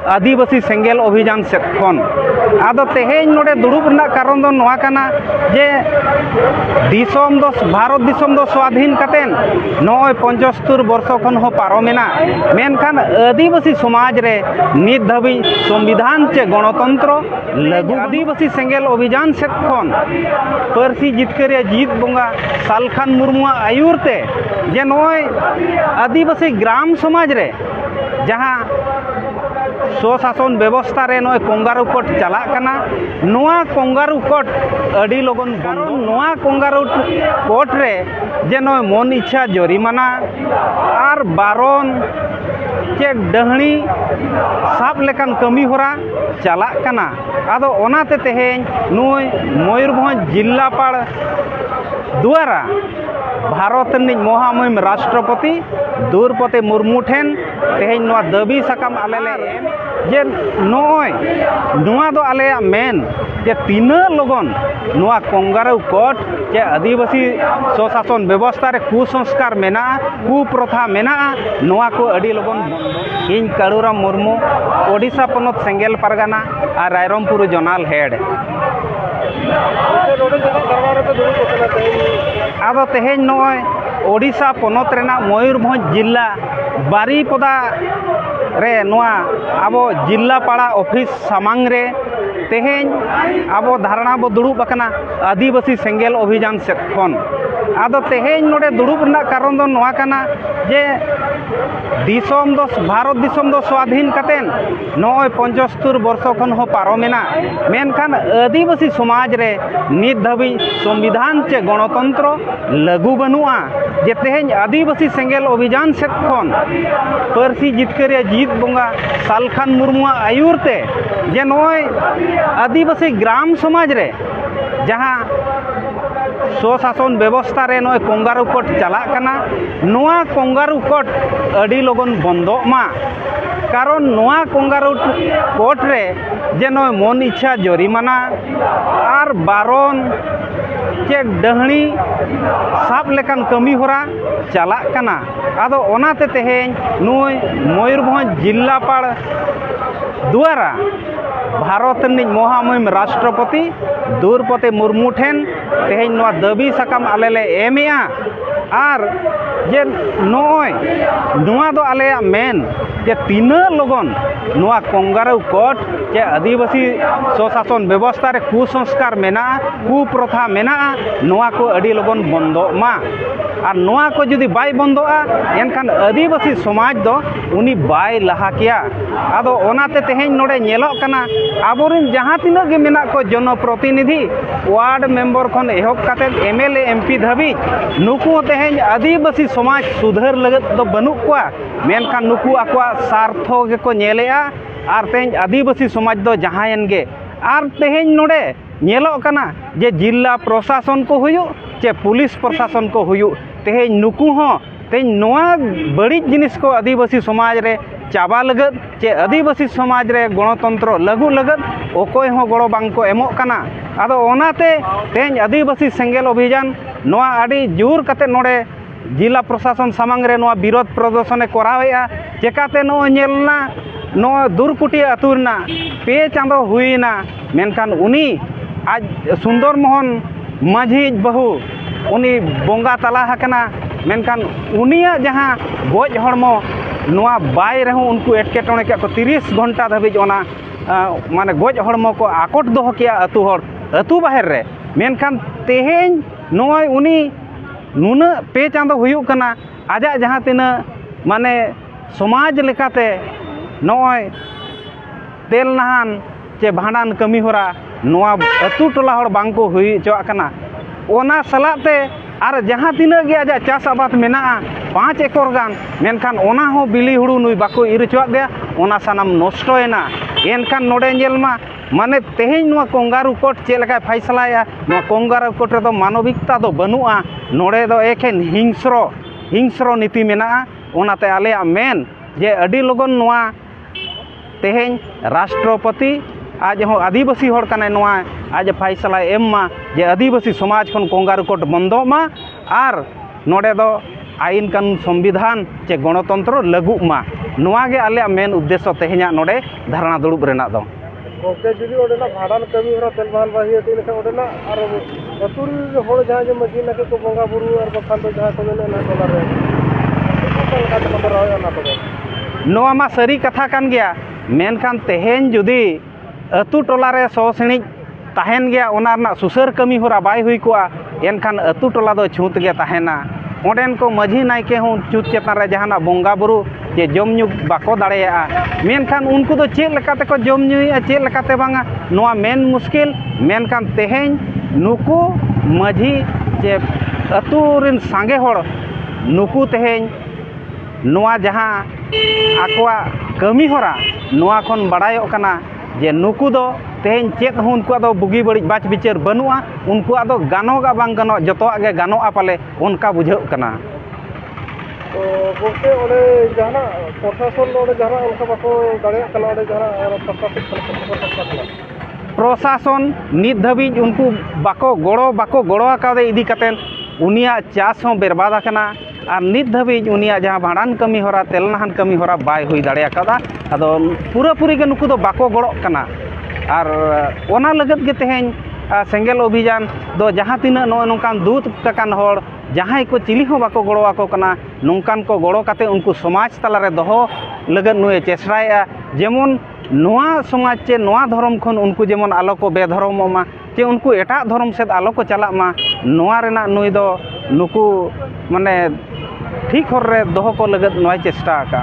आदिवासी सेंगेल अभियान सेट खन आदो तेहेन नोडे दुड़ुब रना कारण दो नोआ काना जे दिसोम दो भारत दिसोम दो स्वाधीन कतेन नोय 75 वर्ष खन हो पारोमेना मेनखान आदिवासी समाज रे नित धाबी संविधान चे गणतंत्र लागू आदिवासी सेंगेल अभियान सेट खन पारसी जितकरिया जीत बोंगा सालखान मुर्मु आयुरते जे नोय आदिवासी ग्राम समाज रे जहाँ स्वशासन व्यवस्था रे नोय कंगारू कोट चला कना नोआ कंगारू कोट अड़ी लगन बंद नोआ कंगारू कोट रे जे नोय मन इच्छा जरिमाना आर बारन चे डहणी साब लेकान कमी होरा चला कना आदो ओनाते तेहेन नोय मयूरभंज जिल्लापाल द्वारा भारत रिनिज महामहिम राष्ट्रपति द्रौपदी मुर्मू ठेन तेहेन नोआ दाबी साकाम आलेले जे नोय नोआ दो आले मेन जे तीना लगन नोआ कंगारू कोट जे आदिवासी स्वशासन व्यवस्था रे कुसंस्कार मेना कुप्रथा मेना नोआ को अड़ी लगन इन काड़ूराम मुर्मू ओडिशा पनत सेंगेल पारगाना और रायरमपुर जोनाल हेड आदो तेहेन नोय ओडिशा पनत रेना मयूरभंज जिला बारीपदा रे नोआ आबो जिलापाड़ा ऑफिस सामांग रे तेहेन आबो धारणा बो दुड़ुब अकना आदिवासी सेंगेल अभियान सेट खन आदो तेहेन नोडे दुड़ुब रना कारण दो नोआ काना जे दिसोम दो भारत दिसोम दो स्वाधीन कतेन नोय 75 वर्ष खन हो पारोमेना मेनखान आदिवासी समाज रे नित धाबी संविधान चे गणतंत्र लागू बनुआ जे तेहेन आदिवासी सेंगेल अभियान सेट खन पारसी जितकरिया जीत बोंगा सालखान मुर्मु आयुरते जे नोय आदिवासी ग्राम समाज रे जहाँ स्वशासन व्यवस्था रे नोय कंगारू कोट चला कना नोआ कंगारू कोट अड़ी लगन बंद मा कारण नोआ कंगारू कोट रे जे नोय मन इच्छा जरिमाना आर बारन चे डहणी साब लेकान कमी होरा चला कना आदो ओनाते तेहेन नोय मयूरभंज जिल्लापाल द्वारा भारत रिनिज महामहिम राष्ट्रपति द्रौपदी मुर्मू ठेन तेहेन नोआ दाबी साकाम आलेले एमेआ आर जे नोय नोआ दो आले मेन जे तीना लगन नोआ कंगारू कोट जे आदिवासी स्वशासन व्यवस्था रे कुसंस्कार मेना कुप्रथा मेना नोआ को अड़ी लगन बंद मा और नोआ को जुदी बाय बंदोआ एनखान आदिवासी समाज दो उनी बाय लहा किया आदो ओनाते तेहेन नोडे नेलो कना आबोरिन जहाँ तीना गे मेना को जनप्रतिनिधि वार्ड मेंबर खन एहब काते एमएलए एमपी धाबी नुकु तेहेन आदिवासी समाज सुधार लगत दो बनु कोआ मेनखान नुकु आकवा स्वार्थो गे को नेलेआ आर तेहेन आदिवासी समाज दो जहायन गे आर तेहेन नोडे नेलो कना जे जिला प्रशासन को हुयु चे पुलिस प्रशासन को हुयु तेहेन नुकु हो तेहेन नोआ बड़ी जिनिस को आदिवासी समाज रे चाबा लगत चे आदिवासी समाज रे गणतंत्र लागू लगत ओकोय हो गड़ो बांग को एमोग कना आदो ओनाते तेहेन आदिवासी सेंगेल अभियान नोआ आड़ी जोर कते नोडे जिला प्रशासन सामांग रे नोआ विरोध प्रदर्शन करावेआ चेकाते नो नेलना नो दुरकुटी आतुरना पे चांदो हुईना मेनखान उनी आज सुंदर मोहन माझी बहु उनी बोंगा तला हकना मेनखान उनिया जहाँ गोज हड़मो नोआ बाय रहो उनको एटकेटोणे के 30 घंटा धाबी ओना माने गोज हड़मो को आकोट दोह किया अतु हड़ अतु बाहर रे मेनखान तेहेन नोय उनी नुना पे चांदो हुयु कना आजा जहाँ तीना माने समाज लेकाते नोय तेल नहान चे भांडान कमी होरा नोआ अतु टोला हड़ बांको हुई चोआ कना ओना सलाते आर जहाँ तीना गे आजा चास आबाद मेना 5 एकड़ गान मेनखान ओना हो बिली हुड़ू नुई बाको इर चोआ गया ओना सानाम नष्टोयना एनखान नोडे नेलमा माने तेहेन नोआ कंगारू कोट चे लगा फैसलाया नोआ कंगारू कोट रे दो मानविकता दो बनुआ नोडे दो एखेन हिंस्रो नीति मेना ओनाते आलेया मेन जे अडी लगन नोआ तेहेन राष्ट्रपति आज हो आदिवासी होड़ कने नोआ आज फैसला एम्मा जे आदिवासी समाज खन कंगारू कोट बंदो मा आर नोडे दो आईन कानून संविधान चे गणतंत्र लागू मा। नोआ गे आले मेन उद्देश्य तेहेना नोडे धारणा दुड़ुब रेना दो ओके जुदी ओडेना भाड़ान कमी हरा तेलबान बाहिया दिन से ओडेना और अतुर होड़ जहां जे मजी नके को बंगा बुरु और बखान तो जहां को ने ना डॉलर रे को लगा तो नंबर आयो ना तो नोआ मा सरी कथा कान गया मेनखान तेहेन जुदी अतु टोला रे सौ सिणी ताहेन गया ओना रना सुसर कमी होरा बाय हुई कोआ एनखान अतु टोला दो छूत गे ताहेना ओडेन को मझी नायके हूँ चुत चेतान रे जहाना बंगा बुरु जे जम न्यू बाको दाड़ेया मेनखान उनको तो चेक लेकाते को जम न्यूया चेक लेकाते बांगा नोआ मेन मुश्किल मेनखान तेहेन नुकु मझी जे अतु रिन सांगे होड़ नुकु तेहेन नोआ जहां आकोआ कमी होरा नोआ खन बड़ायो कना जे नुकु दो तेहेन चेत हूँ उनको दो बुगी बड़ी बाच बिचार बनुआ उनको दो गानोगा बांग गानो जतोआ गे गानोआ पाले उनका बुझाव कना तो गोटे ओले जहाना प्रशासन ओले जहाना उनका बाको दाड़े कला ओले जहाना प्रशासन नित धाबी उनको बाको गड़ो आकादे इदी कतेन उनिया चास हों बेरबाद आकना और नित धाबी उनिया जहां भाड़ान कमी होरा तेलनाहान कमी होरा बाय हुई दाड़े आकादा अदो पूरा पूरी गे नुकु दो बाको गड़ो कना और ओना लगत गे तेहेन सेंगेल अभियान दो जहां तीना नो नोकान दूत काकान होड़ जहां को चिली हो बाको गड़ो आको कना नोंकान को गड़ो काते उनको समाज तलारे दोहो लगत नुए चेष्टाया जेमन नोआ समाज चे नोआ धर्म खन उनको जेमन आलो को बेधर्ममा चे उनको एटा धर्म सेद आलो को चला मा नोआ रेना नुई दो नुकु माने ठीक होर रे दोहो को लगत नोय चेष्टा का।